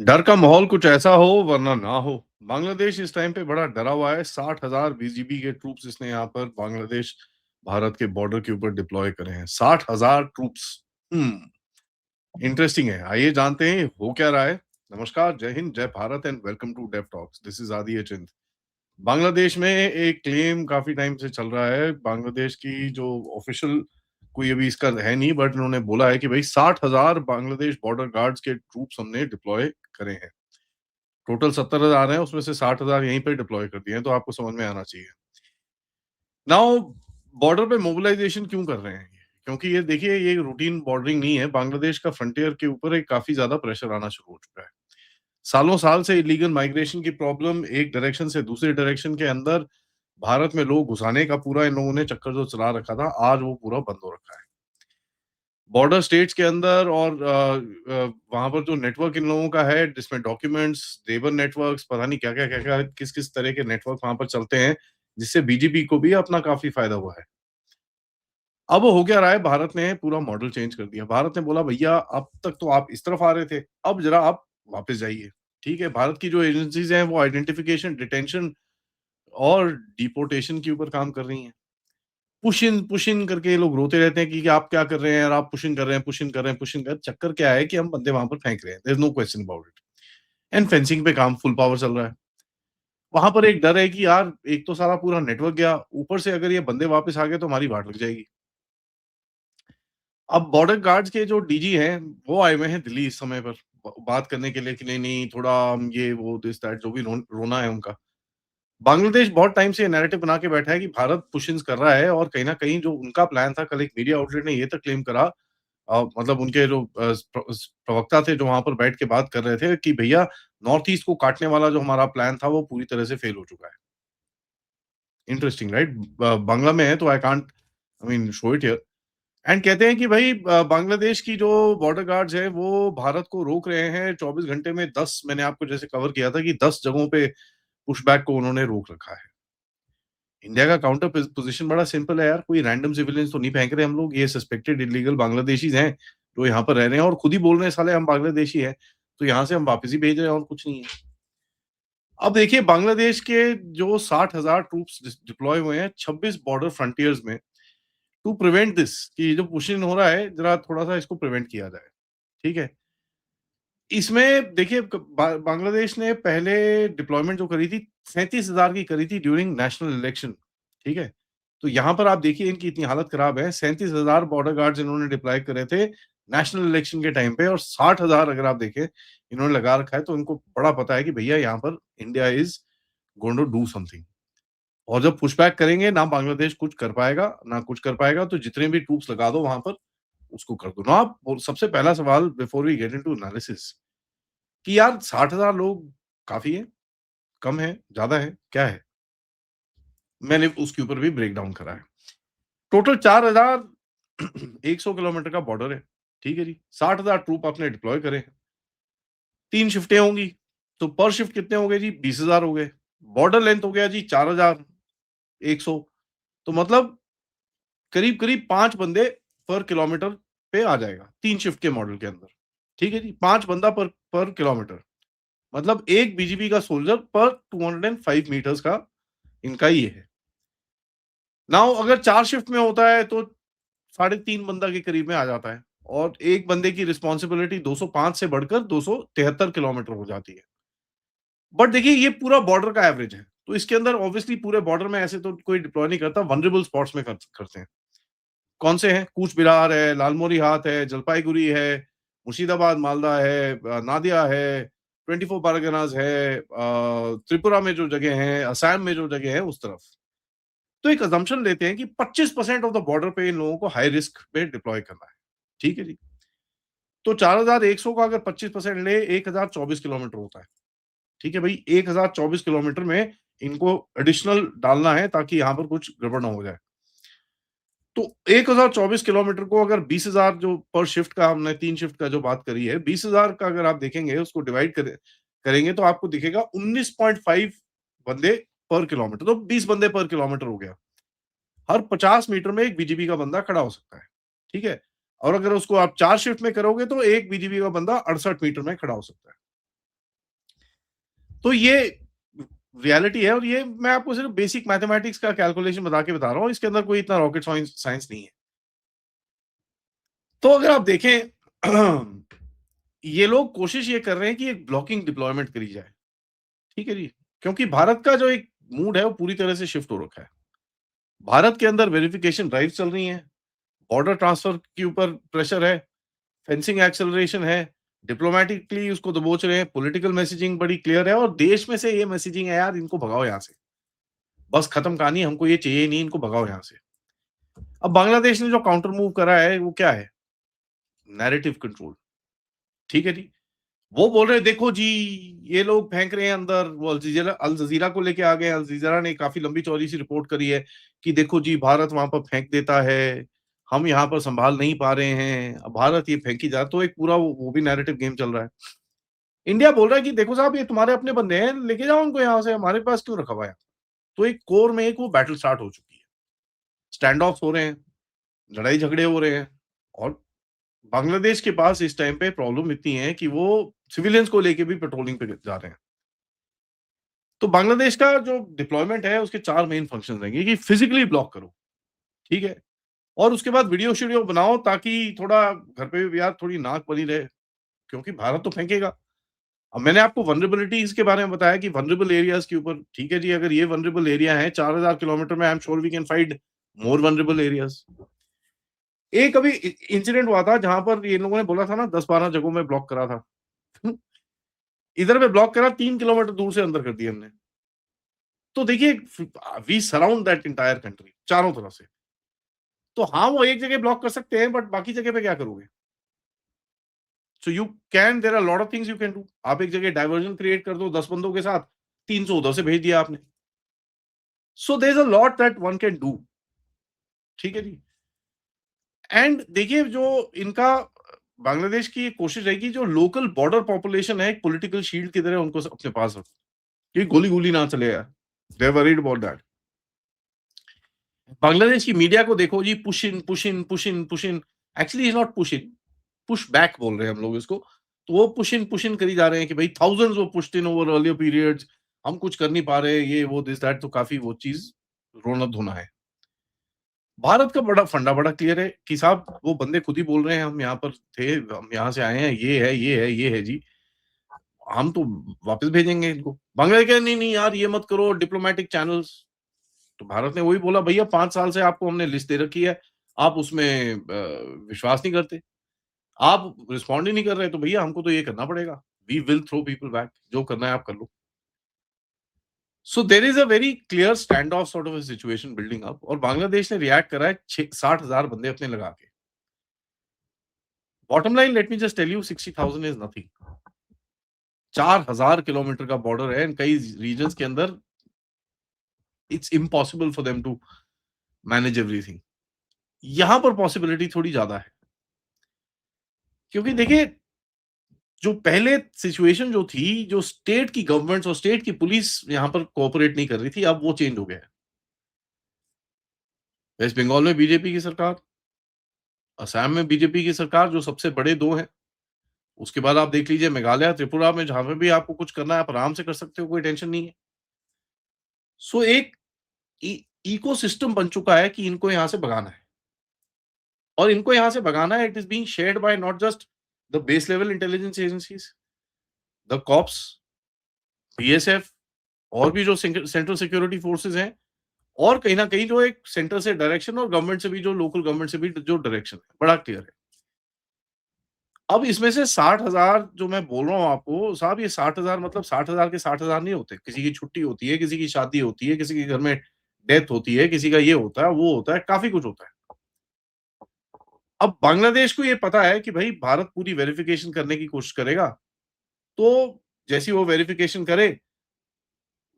डर का माहौल कुछ ऐसा हो वरना ना हो। बांग्लादेश इस टाइम पे बड़ा डरा हुआ है। 60,000 बीजीबी के ट्रूप्स इसने यहाँ पर बांग्लादेश भारत के बॉर्डर के ऊपर डिप्लॉय करे हैं। 60,000 ट्रूप्स। इंटरेस्टिंग है। आइए जानते हैं हो क्या रहा है। नमस्कार, जय हिंद, जय Bharat and welcome to Dev talks. This is Aadi Achint. Bangladesh में एक क्लेम काफी टाइम से चल रहा है। बांग्लादेश की जो ऑफिशियल कोई अभी इसका है नहीं, बट उन्होंने बोला है कि भाई 60,000 बांग्लादेश बॉर्डर गार्ड्स के ट्रूप्स हमने डिप्लॉय करे हैं। टोटल 70,000 हैं, उसमें से 60,000 यहीं पे डिप्लॉय कर दिए हैं, तो आपको समझ में आना चाहिए। नाउ बॉर्डर पे मोबिलाइजेशन क्यों कर रहे हैं ये? क्योंकि ये देखिए, ये रूटीन बॉर्डरिंग नहीं है। बांग्लादेश का फ्रंटियर के ऊपर एक काफी ज्यादा प्रेशर आना शुरू हो चुका है। सालों साल से इलीगल माइग्रेशन की प्रॉब्लम, एक डायरेक्शन से दूसरे डायरेक्शन के अंदर भारत में लोग घुसाने का पूरा इन लोगों ने चक्कर जो चला रखा था, आज वो पूरा बंद हो रखा है। बॉर्डर स्टेट्स के अंदर और वहां पर जो नेटवर्क इन लोगों का है, जिसमें डॉक्यूमेंट्स, लेबर नेटवर्क्स, पता नहीं क्या क्या क्या क्या किस किस तरह के नेटवर्क वहां पर चलते हैं, जिससे बीजेपी को भी अपना काफी फायदा हुआ है। अब हो क्या रहा है, भारत ने पूरा मॉडल चेंज कर दिया। भारत ने बोला भैया, अब तक तो आप इस तरफ आ रहे थे, अब जरा आप वापस जाइए। ठीक है, भारत की जो एजेंसीज हैं वो आइडेंटिफिकेशन, डिटेंशन और डिपोर्टेशन के ऊपर काम कर रही हैं। पुश इन करके ये लोग रोते रहते हैं कि आप क्या कर रहे हैं यार, आप पुश इन कर रहे हैं, पुश इन कर रहे हैं, पुश इन कर। चक्कर क्या है कि हम बंदे वहां पर फेंक रहे हैं, there is no question about it. And fencing पे काम फुल पावर चल रहा है। वहां पर एक डर है कि यार, एक तो सारा पूरा नेटवर्क गया, ऊपर से अगर ये बंदे वापस आ गए तो हमारी वाट लग जाएगी। अब बॉर्डर गार्ड्स के जो डीजी हैं, वो आए हुए हैं दिल्ली इस समय पर बात करने के लिए कि नहीं नहीं, थोड़ा हम ये वो दिस दैट जो भी रोना है उनका। बांग्लादेश बहुत टाइम से ये नैरेटिव बना के बैठा है कि भारत पुश-इन्स कर रहा है, और कहीं न कहीं जो उनका प्लान था, कल एक मीडिया आउटलेट ने ये तक क्लेम करा, मतलब उनके जो प्रवक्ता थे जो वहाँ पर बैठ के बात कर रहे थे कि भैया, नॉर्थ ईस्ट को काटने वाला जो हमारा प्लान था वो पूरी तरह से फेल हो चुका है। Interesting, right? बांग्ला में है तो I can't, I mean, show it here. And कहते हैं कि भाई, बांग्लादेश की जो बॉर्डर गार्ड्स हैं वो भारत को रोक रहे हैं। 24 घंटे में 10, मैंने आपको जैसे कवर किया था कि 10 जगहों पे पुशबैक को उन्होंने रोक रखा है। इंडिया का काउंटर पोजीशन बड़ा सिंपल है यार, कोई रैंडम सिविलियंस तो नहीं फेंक रहे हम लोग। ये सस्पेक्टेड इलीगल बांग्लादेशीज हैं जो यहाँ पर रह रहे हैं, और खुद ही बोल रहे हैं साले हम बांग्लादेशी हैं, तो यहाँ से हम वापस ही भेज रहे हैं, और कुछ नहीं है। अब देखिए, बांग्लादेश के जो 60,000 ट्रूप्स डिप्लॉय हुए हैं 26 बॉर्डर फ्रंटियर्स में, टू प्रिवेंट दिस, कि जो पुशिंग हो रहा है, जरा थोड़ा सा इसको प्रिवेंट किया जाए। ठीक है, इसमें देखिए, बांग्लादेश ने पहले डिप्लॉयमेंट जो करी थी, 37,000 की करी थी ड्यूरिंग नेशनल इलेक्शन। ठीक है, तो यहाँ पर आप देखिए इनकी इतनी हालत खराब है। 37,000 बॉर्डर गार्ड्स इन्होंने डिप्लॉय करे थे नेशनल इलेक्शन के टाइम पे, और 60,000 अगर आप देखें इन्होंने लगा रखा है, तो इनको बड़ा पता है कि भैया यहाँ पर India is going to do something. और जब पुशबैक करेंगे ना, बांग्लादेश कुछ कर पाएगा ना कुछ कर पाएगा, तो जितने भी ट्रूप्स लगा दो वहां पर, उसको कर दो ना आप। और सबसे पहला सवाल before we get into analysis, कि यार 60,000 लोग काफ़ी है, कम है, ज़्यादा है, क्या है? मैंने उसके ऊपर भी ब्रेक डाउन करा है। टोटल 4,100 किलोमीटर का बॉर्डर है, ठीक है जी। 60,000 ट्रूप आपने डिप्लॉय करे हैं, 3 शिफ्टें होंगी, तो पर शिफ्ट कितने हो गए जी? 20,000 हो गए। बॉर्डर लेंथ हो गया जी 4,100, तो मतलब करीब-करीब 5 बंदे पर किलोमीटर पे आ जाएगा, 3 शिफ्ट के मॉडल के अंदर। ठीक है जी, 5 बंदा पर पर किलोमीटर, मतलब 1 बीजीपी का सोल्जर पर 205 मीटर्स का इनका ये है। नाउ अगर 4 शिफ्ट में होता है तो साढ़े 3 बंदा के करीब में आ जाता है, और एक बंदे की रिस्पॉन्सिबिलिटी 205 से बढ़कर 273 किलोमीटर हो जाती है। बट देखिए, ये पूरा बॉर्डर का एवरेज है, तो इसके अंदर ऑब्वियसली पूरे बॉर्डर में ऐसे तो कोई डिप्लॉय नहीं करता, वल्नरेबल स्पॉट्स में करते हैं। कौन से हैं? कूच बिहार है, लालमोरी हाट है, जलपाईगुड़ी है, मुर्शिदाबाद, मालदा है, नादिया है, 24 परगनास है, त्रिपुरा में जो जगह है, असम में जो जगह है, उस तरफ। तो एक असम्पशन लेते हैं कि 25% ऑफ द बॉर्डर पे इन लोगों को हाई रिस्क पे डिप्लॉय करना है। ठीक है जी। तो 4,100 का अगर 25% ले, 1,024 किलोमीटर होता है। ठीक है भाई, 1,024 किलोमीटर में इनको एडिशनल डालना है ताकि यहाँ पर कुछ गड़बड़ ना हो जाए। तो 1,024 किलोमीटर को अगर 20,000 जो पर शिफ्ट का, हमने 3 शिफ्ट का जो बात करी है, 20,000 का अगर आप देखेंगे, उसको डिवाइड करेंगे तो आपको दिखेगा 19.5 बंदे पर किलोमीटर, तो 20 बंदे पर किलोमीटर हो गया। हर 50 मीटर में एक बीजीपी का बंदा खड़ा हो सकता है। ठीक है? और अगर उसको आप 4 शिफ्ट में करोगे तो एक बीजीपी का बंदा 68 मीटर में खड़ा हो सकता है। तो ये रियलिटी है और ये मैं आपको सिर्फ बेसिक मैथमेटिक्स का कैलकुलेशन बता के बता रहा हूँ, इसके अंदर कोई इतना रॉकेट साइंस साइंस नहीं है। तो अगर आप देखें ये लोग कोशिश ये कर रहे हैं कि एक ब्लॉकिंग डिप्लॉयमेंट करी जाए, ठीक है जी? क्योंकि भारत का जो एक मूड है वो पूरी तरह से शिफ्ट हो रखा है। भारत के अंदर वेरिफिकेशन ड्राइव चल रही हैं, बॉर्डर ट्रांसफर के ऊपर प्रेशर है, फेंसिंग एक्सेलरेशन है, डिप्लोमैटिकली उसको दबोच रहे हैं, पॉलिटिकल मैसेजिंग बड़ी क्लियर है और देश में से ये मैसेजिंग है यार इनको भगाओ यहाँ से। बस खत्म कहानी हमको ये चाहिए ही नहीं, इनको भगाओ यहाँ से। अब बांग्लादेश ने जो काउंटर मूव करा है वो क्या है? नैरेटिव कंट्रोल, ठीक है जी? वो बोल रहे हैं देखो जी, ये लोग फेंक रहे हैं अंदर, वो अल जज़ीरा को लेके आ गए। अल जज़ीरा ने काफ़ी लंबी-चौड़ी सी रिपोर्ट करी है कि देखो जी भारत वहाँ पर फेंक देता है, हम यहाँ पर सँभाल नहीं पा रहे हैं, अब भारत ये फेंकी जा तो एक पूरा वो भी नैरेटिव गेम चल रहा है। इंडिया बोल रहा है कि देखो साहब ये तुम्हारे अपने बंदे हैं, लेके जाओ उनको यहाँ से, हमारे पास क्यों रखा हुआ है? तो एक कोर में एक वो बैटल स्टार्ट हो चुकी है। स्टैंड ऑफ्स हो रहे हैं, लड़ाई झगड़े हो रहे हैं और बांग्लादेश के पास इस टाइम पे प्रॉब्लम इतनी है कि वो सिविलियंस को लेके भी पेट्रोलिंग पे जा रहे हैं। तो बांग्लादेश का जो डिप्लॉयमेंट है उसके 4 मेन फंक्शंस रहेंगे कि फिजिकली ब्लॉक करो, ठीक है? और उसके बाद वीडियो-शीडियो बनाओ ताकि थोड़ा घर पे भी यार थोड़ी नाक बनी रहे, क्योंकि भारत तो फेंकेगा। अब मैंने आपको वल्नरेबिलिटीज़ के बारे में बताया कि वल्नरेबल एरियाज़ के ऊपर ठीक है जी, अगर ये वल्नरेबल एरिया है 4000 किलोमीटर में I am sure we can find more vulnerable areas. एक अभी इंसिडेंट हुआ था जहाँ पर ये लोगों ने बोला था ना 10-12 जगहों में ब्लॉक करा था। इधर पे ब्लॉक करा 3 किलोमीटर दूर से अंदर कर दिया हमने। तो देखिए we surround that entire country चारों तरफ से। तो हाँ, वो एक जगह ब्लॉक कर सकते हैं बट बाकी जगह पे क्या करोगे? So you can there are lot of things you can do. आप एक जगह डायवर्जन क्रिएट कर दो 10 बंदों के साथ, 300 उधर से भेज दिया आपने। So there is a lot that one can do, ठीक है जी? एंड देखिए जो इनका बांग्लादेश की कोशिश रहेगी जो लोकल बॉर्डर पॉपुलेशन है एक पॉलिटिकल शील्ड की तरह उनको अपने पास रखो, कि गोली-गोली ना चले यार। They are worried about that. Bangladesh की मीडिया को देखो जी push in, push in, push in, push in. Actually is not push in, push back बोल रहे हैं हम लोग इसको। तो वो पुश इन करी जा रहे हैं कि भाई थाउज़ेंड्स वो पुश्ड इन ओवर अर्लियर पीरियड्स, हम कुछ कर नहीं पा रहे, ये वो दिस दैट तो काफ़ी वो चीज़ रोना-धोना है। भारत का बड़ा फंडा बड़ा क्लियर है कि साहब वो बंदे खुद ही बोल रहे हैं हम यहाँ पर थे, हम यहाँ से आए हैं, ये है, ये है, ये है जी। हम तो वापस भेजेंगे इनको। बांग्लादेश कहे नहीं, नहीं यार ये मत करो डिप्लोमैटिक चैनल्स। तो भारत ने वही बोला भैया 5 साल से आपको हमने लिस्ट दे रखी है, आप उसमें विश्वास नहीं करते। आप रिस्पॉन्ड ही नहीं कर रहे तो भैया हमको तो ये करना पड़ेगा। We will throw people back, जो करना है आप कर लो। So there is a very clear stand off sort of a situation building up और बांग्लादेश ने रिएक्ट करा है 60,000 बंदे अपने लगा के। Bottom line let me just tell you 60,000 is nothing. 4000 kilometre का बॉर्डर है एंड कई रीजन्स के अंदर it's impossible for them to manage everything. यहाँ पर पॉसिबिलिटी थोड़ी ज़्यादा है। क्योंकि देखिए जो पहले सिचुएशन जो थी, जो स्टेट की गवर्नमेंट्स और स्टेट की पुलिस यहाँ पर कोऑपरेट नहीं कर रही थी, अब वो चेंज हो गया है। वेस्ट बंगाल में बीजेपी की सरकार, असम में बीजेपी की सरकार जो सबसे बड़े 2 हैं। उसके बाद आप देख लीजिए मेघालय, त्रिपुरा में जहाँ पे भी आपको कुछ करना है, आप आराम से कर सकते हो, कोई टेंशन नहीं है। सो एक इ इकोसिस्टम बन चुका है कि इनको यहाँ से भगाना है और इनको यहाँ से भगाना है, it is being shared by not just the base level intelligence agencies, the cops, BSF और भी जो सेंट्रल सिक्योरिटी फोर्सेस हैं और कहीं न कहीं जो एक सेंटर से डायरेक्शन और गवर्नमेंट से भी जो लोकल गवर्नमेंट से भी जो डायरेक्शन है, बड़ा क्लियर है। अब इसमें से 60,000 जो मैं बोल रहा हूँ आपको, साहब ये 60,000 मतलब 60,000 के 60,000 नहीं होते। किसी की छुट्टी होती है, किसी की शादी होती है, किसी के घर में डेथ होती है, किसी का ये होता है, वो होता है, काफ़ी कुछ होता है। अब बांग्लादेश को ये पता है कि भई भारत पूरी वेरिफिकेशन करने की कोशिश करेगा, तो जैसे ही वो वेरिफिकेशन करे,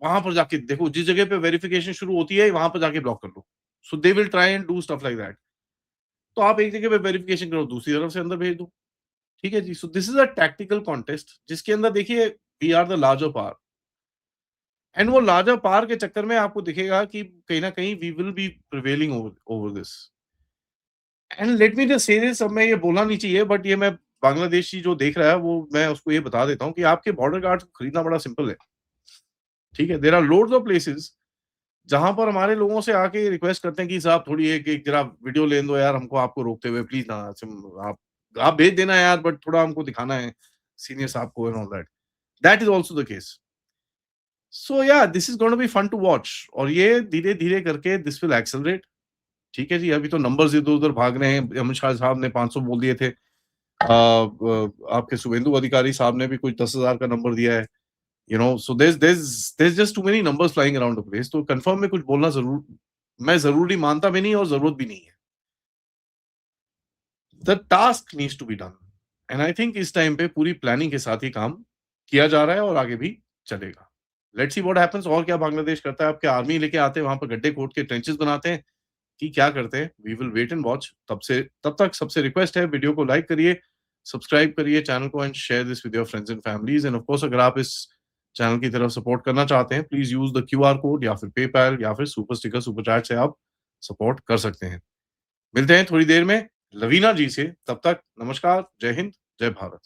वहाँ पर जाके देखो जिस जगह पे वेरिफिकेशन शुरू होती है, वहाँ पर जाके ब्लॉक कर लो। So they will try and do stuff like that. तो आप एक जगह पे वेरिफिकेशन करो, दूसरी तरफ से अंदर भेज दो। ठीक है जी? So this is a tactical contest जिसके अंदर देखिए we are the larger power and वो लार्जर पावर के चक्कर में आपको दिखेगा कि कहीं न कहीं we will be prevailing over over this. And let me just say this अब मैं ये बोलना नहीं चाहिए बट ये मैं बांग्लादेशी जो देख रहा है वो मैं उसको ये बता देता हूँ कि आपके बॉर्डर गार्ड्स को खरीदना बड़ा सिंपल है। ठीक है? There are loads of places जहाँ पर हमारे लोगों से आके रिक्वेस्ट करते हैं कि साहब थोड़ी एक जरा वीडियो लेने दो यार हमको आपको रोकते हुए प्लीज़ ना आप भेज देना यार बट थोड़ा हमको दिखाना है सीनियर साहब को and all that. That is also the case. So yeah this is gonna be fun to watch और ये धीरे-धीरे करके दिस विल एक्सेलरेट। ठीक है जी, अभी तो नंबर्स इधर-उधर भाग रहे हैं। अमित शाह साहब ने 500 बोल दिए थे। आपके शुभेंदु अधिकारी साहब ने भी कुछ 10,000 का नंबर दिया है। You know so there is just too many numbers flying around the place तो कन्फर्म में कुछ बोलना मैं ज़रूरी मानता भी नहीं और ज़रूरत भी नहीं है। The task needs to be done and I think इस टाइम पे पूरी प्लानिंग के साथ ही काम किया जा रहा है और आगे भी चलेगा। लेट्स सी व्हाट हैपेंस और क्या बांग्लादेश करता है। अब क्या आर्मी लेके आते हैं वहाँ पे गड्ढे खोद के ट्रेंचेस बनाते हैं कि क्या करते हैं? We will wait and watch. तब तक सबसे रिक्वेस्ट है वीडियो को लाइक करिए, सब्सक्राइब करिए चैनल को and share this with your friends and families end of course अगर आप इस चैनल की तरफ सपोर्ट करना चाहते हैं, please use the QR code या फिर पेपैल या फिर सुपर स्टिकर, सुपर चैट से आप सपोर्ट कर सकते हैं। मिलते हैं थोड़ी देर में लवीना जी से, तब तक नमस्कार, जय हिंद, जय भारत।